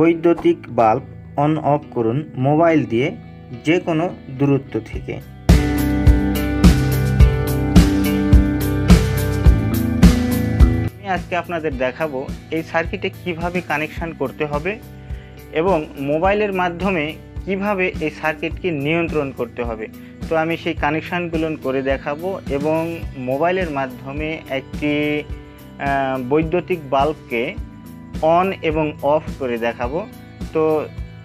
বৈদ্যুতিক bulb on of করুন mobile দিয়ে যে কোনো দূরত্ব থেকে। আমি আজকে আপনাদের দেখাবো এই সার্কিটে কিভাবে কানেকশান করতে হবে এবং মোবাইলের মাধ্যমে কিভাবে এই সার্কিটকে নিয়ন্ত্রণ করতে হবে। তো আমি সেই কানেকশানগুলো করে দেখাবো এবং মোবাইলের মাধ্যমে একটি বৈদ্যুতিক বাল্বকে অন এবং অফ করে দেখাবো। তো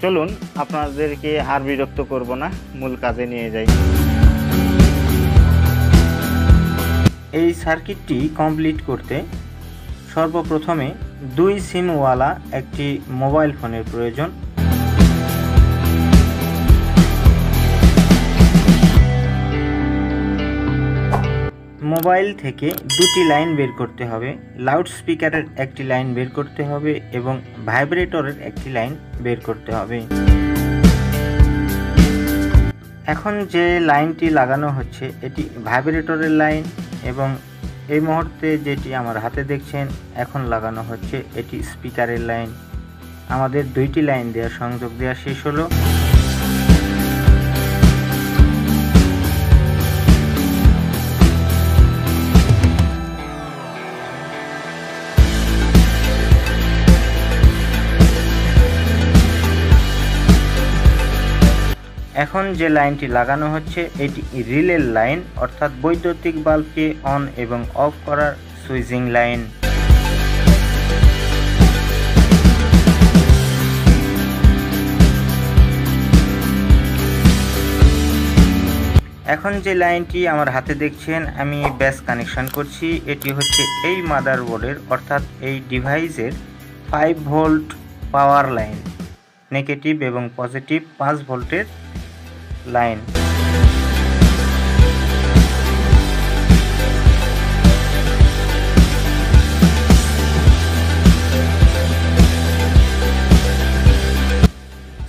চলুন আপনাদেরকে আর বিরক্ত করব না, মূল কাজে নিয়ে যাই। এই সার্কিটটি কমপ্লিট করতে সর্বপ্রথমে 2 সিমওয়ালা একটি মোবাইল ফোনের প্রয়োজন। মোবাইল থেকে 2টি লাইন বের করতে হবে, লাউড স্পিকারের একটি লাইন বের করতে হবে এবং ভাইব্রেটরের একটি লাইন বের করতে হবে। এখন যে লাইনটি লাগানো হচ্ছে এটি ভাইব্রেটরের লাইন এবং এই মুহূর্তে যেটি আমার হাতে দেখছেন এখন লাগানো হচ্ছে এটি স্পিকারের লাইন। আমাদের 2টি লাইন দেওয়ার সংযোগ দেওয়া শেষ হলো। এখন যে লাইনটি লাগানো হচ্ছে এটি রিলের লাইন, অর্থাৎ বৈদ্যুতিক বাল্বকে অন এবং অফ করার সুইচিং লাইন। এখন যে লাইনটি আমার হাতে দেখছেন আমি বেস কানেকশন করছি। এটি হচ্ছে এই মাদারবোর্ডের অর্থাৎ এই ডিভাইসের 5 ভোল্ট পাওয়ার লাইন, নেগেটিভ এবং পজিটিভ 5 ভোল্টের লাইন।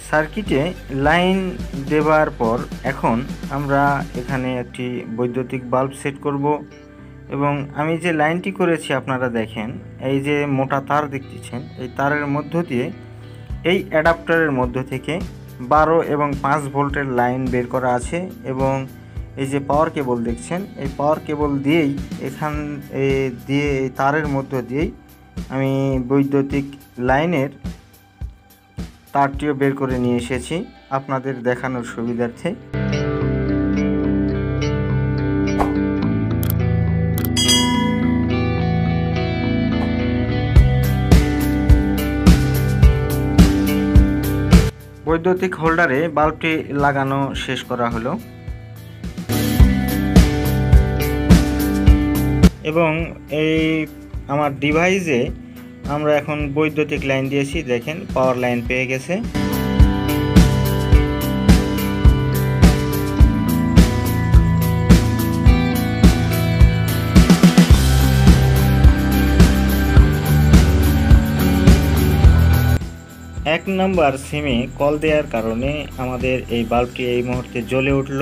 সার্কিটে লাইন দেওয়ার পর এখন আমরা এখানে একটি বৈদ্যুতিক বাল্ব সেট করব এবং আমি যে লাইনটি করেছি আপনারা দেখেন, এই যে মোটা তার দেখতেছেন এই তারের মধ্য দিয়ে এই অ্যাডাপ্টারের মধ্য থেকে 12 এবং 5 ভোল্টের লাইন বের করা আছে এবং এই যে পাওয়ার কেবল দেখছেন এই পাওয়ার কেবল দিয়েই এই তারের মধ্য দিয়েই আমি বৈদ্যুতিক লাইনের তারটিও বের করে নিয়ে এসেছি আপনাদের দেখানোর সুবিধার্থে। বৈদ্যুতিক হোল্ডারে বাল্বটি লাগানো শেষ করা হলো এবং এই আমার ডিভাইসে আমরা এখন বৈদ্যুতিক লাইন দিয়েছি, দেখেন পাওয়ার লাইন পেয়ে গেছে। এক নম্বর সিমে কল দেওয়ার কারণে আমাদের এই বাল্বটি এই মুহূর্তে জ্বলে উঠল।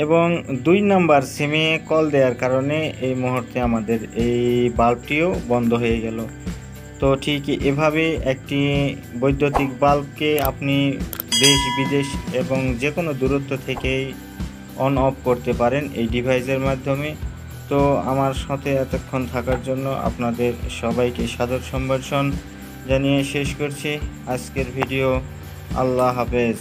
এবং 2 নম্বর সিমে কল দেওয়ার কারণে এই মুহূর্তে আমাদের এই বাল্বটিও বন্ধ হয়ে গেল। তো ঠিক এভাবে একটি বৈদ্যুতিক বাল্বকে আপনি দেশ বিদেশ এবং যে কোনো দূরত্ব থেকেই অন অফ করতে পারেন এই ডিভাইসের মাধ্যমে। তো আমার সাথে এতক্ষণ থাকার জন্য আপনাদের সবাইকে সাদর সম্ভাষণ জানিয়ে শেষ করছি আজকের ভিডিও। আল্লাহ হাফেজ।